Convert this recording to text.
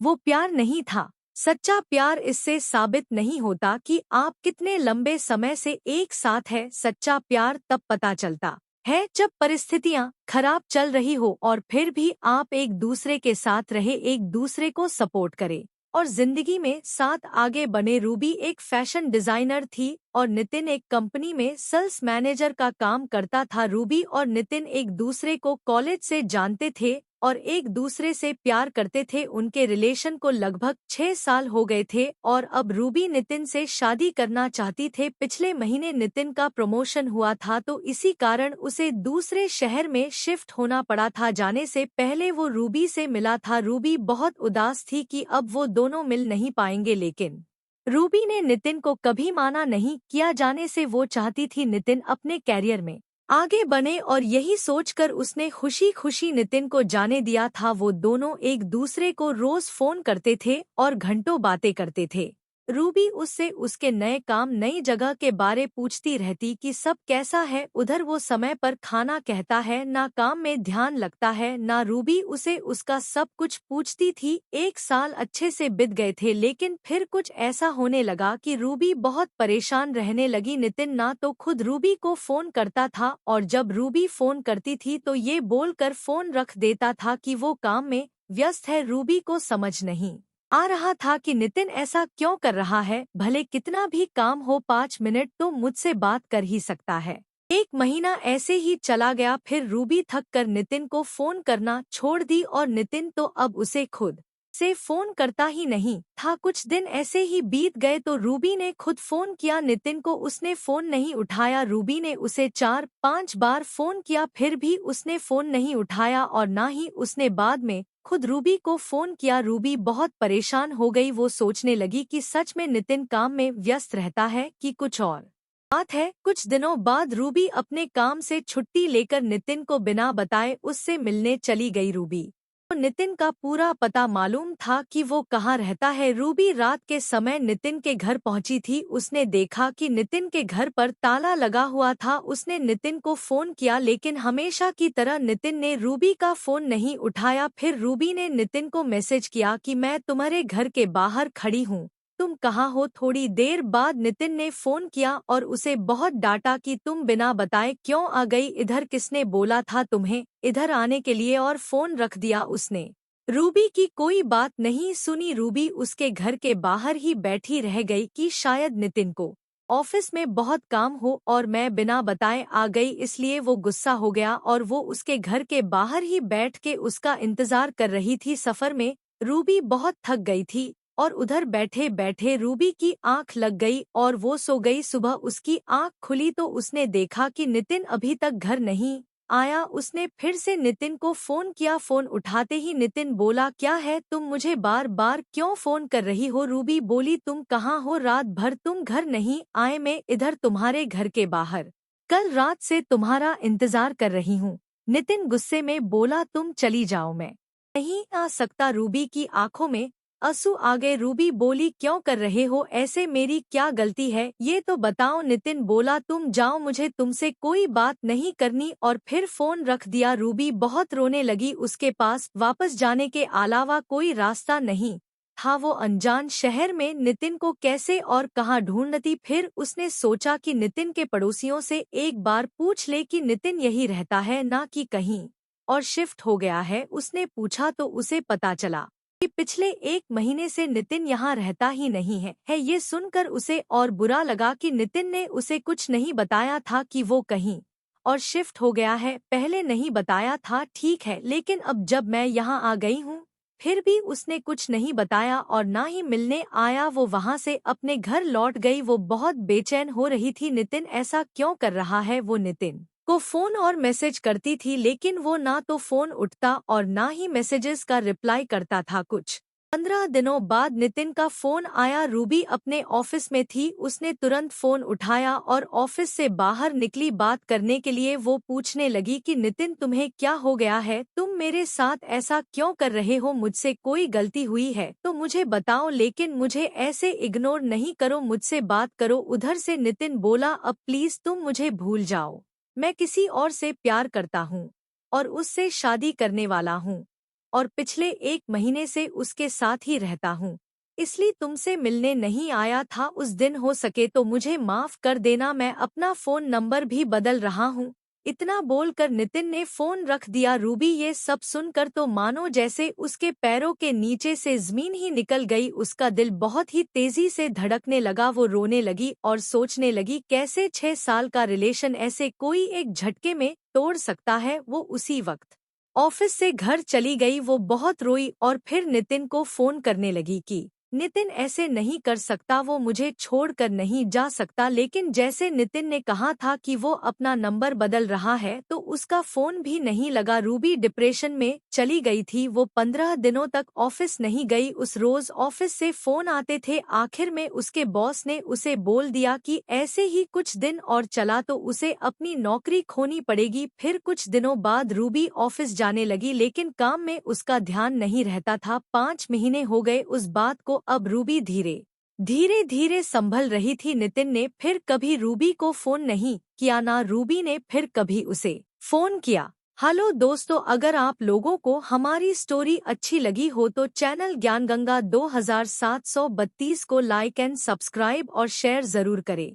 वो प्यार नहीं था। सच्चा प्यार इससे साबित नहीं होता कि आप कितने लंबे समय से एक साथ हैं। सच्चा प्यार तब पता चलता है जब परिस्थितियां खराब चल रही हो और फिर भी आप एक दूसरे के साथ रहे, एक दूसरे को सपोर्ट करें और जिंदगी में साथ आगे बने। रूबी एक फैशन डिजाइनर थी और नितिन एक कंपनी में सेल्स मैनेजर का काम करता था। रूबी और नितिन एक दूसरे को कॉलेज से जानते थे और एक दूसरे से प्यार करते थे। उनके रिलेशन को लगभग 6 साल हो गए थे और अब रूबी नितिन से शादी करना चाहती थे। पिछले महीने नितिन का प्रमोशन हुआ था तो इसी कारण उसे दूसरे शहर में शिफ्ट होना पड़ा था। जाने से पहले वो रूबी से मिला था। रूबी बहुत उदास थी कि अब वो दोनों मिल नहीं पाएंगे, लेकिन रूबी ने नितिन को कभी माना नहीं किया। जाने से वो चाहती थी नितिन अपने कैरियर में आगे बने और यही सोचकर उसने खुशी खुशी नितिन को जाने दिया था। वो दोनों एक दूसरे को रोज फोन करते थे और घंटों बातें करते थे। रूबी उससे उसके नए काम, नई जगह के बारे पूछती रहती कि सब कैसा है उधर। वो समय पर खाना कहता है, ना काम में ध्यान लगता है ना रूबी उसे उसका सब कुछ पूछती थी। 1 साल अच्छे से बीत गए थे, लेकिन फिर कुछ ऐसा होने लगा कि रूबी बहुत परेशान रहने लगी। नितिन ना तो खुद रूबी को फोन करता था और जब रूबी फोन करती थी तो ये बोलकर फोन रख देता था कि वो काम में व्यस्त है। रूबी को समझ नहीं आ रहा था कि नितिन ऐसा क्यों कर रहा है। भले कितना भी काम हो, 5 मिनट तो मुझसे बात कर ही सकता है। 1 महीना ऐसे ही चला गया। फिर रूबी थक कर नितिन को फोन करना छोड़ दी और नितिन तो अब उसे खुद से फोन करता ही नहीं था। कुछ दिन ऐसे ही बीत गए तो रूबी ने खुद फोन किया नितिन को। उसने फोन नहीं उठाया। रूबी ने उसे 4-5 बार फोन किया, फिर भी उसने फोन नहीं उठाया और ना ही उसने बाद में खुद रूबी को फोन किया। रूबी बहुत परेशान हो गई। वो सोचने लगी कि सच में नितिन काम में व्यस्त रहता है कि कुछ और बात है। कुछ दिनों बाद रूबी अपने काम से छुट्टी लेकर नितिन को बिना बताए उससे मिलने चली गई। रूबी को नितिन का पूरा पता मालूम था कि वो कहाँ रहता है। रूबी रात के समय नितिन के घर पहुंची थी। उसने देखा कि नितिन के घर पर ताला लगा हुआ था। उसने नितिन को फोन किया, लेकिन हमेशा की तरह नितिन ने रूबी का फोन नहीं उठाया। फिर रूबी ने नितिन को मैसेज किया कि मैं तुम्हारे घर के बाहर खड़ी हूँ, तुम कहाँ हो। थोड़ी देर बाद नितिन ने फोन किया और उसे बहुत डांटा कि तुम बिना बताए क्यों आ गई इधर, किसने बोला था तुम्हें इधर आने के लिए, और फोन रख दिया उसने। रूबी की कोई बात नहीं सुनी। रूबी उसके घर के बाहर ही बैठी रह गई कि शायद नितिन को ऑफिस में बहुत काम हो और मैं बिना बताए आ गई, इसलिए वो गुस्सा हो गया और वो उसके घर के बाहर ही बैठ के उसका इंतजार कर रही थी। सफर में रूबी बहुत थक गई थी और उधर बैठे बैठे रूबी की आंख लग गई और वो सो गई। सुबह उसकी आंख खुली तो उसने देखा कि नितिन अभी तक घर नहीं आया। उसने फिर से नितिन को फोन किया। फोन उठाते ही नितिन बोला, क्या है, तुम मुझे बार बार क्यों फोन कर रही हो। रूबी बोली, तुम कहाँ हो, रात भर तुम घर नहीं आए, मैं इधर तुम्हारे घर के बाहर कल रात से तुम्हारा इंतजार कर रही हूँ। नितिन गुस्से में बोला, तुम चली जाओ, मैं नहीं आ सकता। रूबी की आंखों में आंसू आ गए। रूबी बोली, क्यों कर रहे हो ऐसे, मेरी क्या गलती है ये तो बताओ। नितिन बोला, तुम जाओ, मुझे तुमसे कोई बात नहीं करनी, और फिर फोन रख दिया। रूबी बहुत रोने लगी। उसके पास वापस जाने के अलावा कोई रास्ता नहीं था। वो अनजान शहर में नितिन को कैसे और कहाँ ढूंढती। फिर उसने सोचा कि नितिन के पड़ोसियों से एक बार पूछ ले कि नितिन यही रहता है ना कि कहीं और शिफ्ट हो गया है। उसने पूछा तो उसे पता चला कि पिछले 1 महीने से नितिन यहाँ रहता ही नहीं है। ये सुनकर उसे और बुरा लगा कि नितिन ने उसे कुछ नहीं बताया था कि वो कहीं और शिफ्ट हो गया है। पहले नहीं बताया था, ठीक है, लेकिन अब जब मैं यहाँ आ गई हूँ फिर भी उसने कुछ नहीं बताया और ना ही मिलने आया। वो वहाँ से अपने घर लौट गई। वो बहुत बेचैन हो रही थी। नितिन ऐसा क्यों कर रहा है। वो नितिन को फोन और मैसेज करती थी, लेकिन वो ना तो फोन उठता और ना ही मैसेजेस का रिप्लाई करता था। कुछ 15 दिनों बाद नितिन का फोन आया। रूबी अपने ऑफिस में थी। उसने तुरंत फोन उठाया और ऑफिस से बाहर निकली बात करने के लिए। वो पूछने लगी कि नितिन, तुम्हें क्या हो गया है, तुम मेरे साथ ऐसा क्यों कर रहे हो, मुझसे कोई गलती हुई है तो मुझे बताओ, लेकिन मुझे ऐसे इग्नोर नहीं करो, मुझसे बात करो। उधर से नितिन बोला, अब प्लीज तुम मुझे भूल जाओ, मैं किसी और से प्यार करता हूँ और उससे शादी करने वाला हूँ और पिछले 1 महीने से उसके साथ ही रहता हूँ। इसलिए तुमसे मिलने नहीं आया था उस दिन, हो सके तो मुझे माफ कर देना, मैं अपना फोन नंबर भी बदल रहा हूँ। इतना बोलकर नितिन ने फोन रख दिया। रूबी ये सब सुनकर तो मानो जैसे उसके पैरों के नीचे से जमीन ही निकल गई। उसका दिल बहुत ही तेजी से धड़कने लगा। वो रोने लगी और सोचने लगी कैसे 6 साल का रिलेशन ऐसे कोई एक झटके में तोड़ सकता है। वो उसी वक्त ऑफिस से घर चली गई। वो बहुत रोई और फिर नितिन को फोन करने लगी कि नितिन ऐसे नहीं कर सकता, वो मुझे छोड़कर नहीं जा सकता। लेकिन जैसे नितिन ने कहा था कि वो अपना नंबर बदल रहा है तो उसका फोन भी नहीं लगा। रूबी डिप्रेशन में चली गई थी। वो 15 दिनों तक ऑफिस नहीं गई। उस रोज ऑफिस से फोन आते थे। आखिर में उसके बॉस ने उसे बोल दिया कि ऐसे ही कुछ दिन और चला तो उसे अपनी नौकरी खोनी पड़ेगी। फिर कुछ दिनों बाद रूबी ऑफिस जाने लगी, लेकिन काम में उसका ध्यान नहीं रहता था। 5 महीने हो गए उस बात को। अब रूबी धीरे धीरे संभल रही थी। नितिन ने फिर कभी रूबी को फोन नहीं किया, ना रूबी ने फिर कभी उसे फोन किया। हेलो दोस्तों, अगर आप लोगों को हमारी स्टोरी अच्छी लगी हो तो चैनल ज्ञानगंगा 2732 को लाइक एंड सब्सक्राइब और शेयर जरूर करें।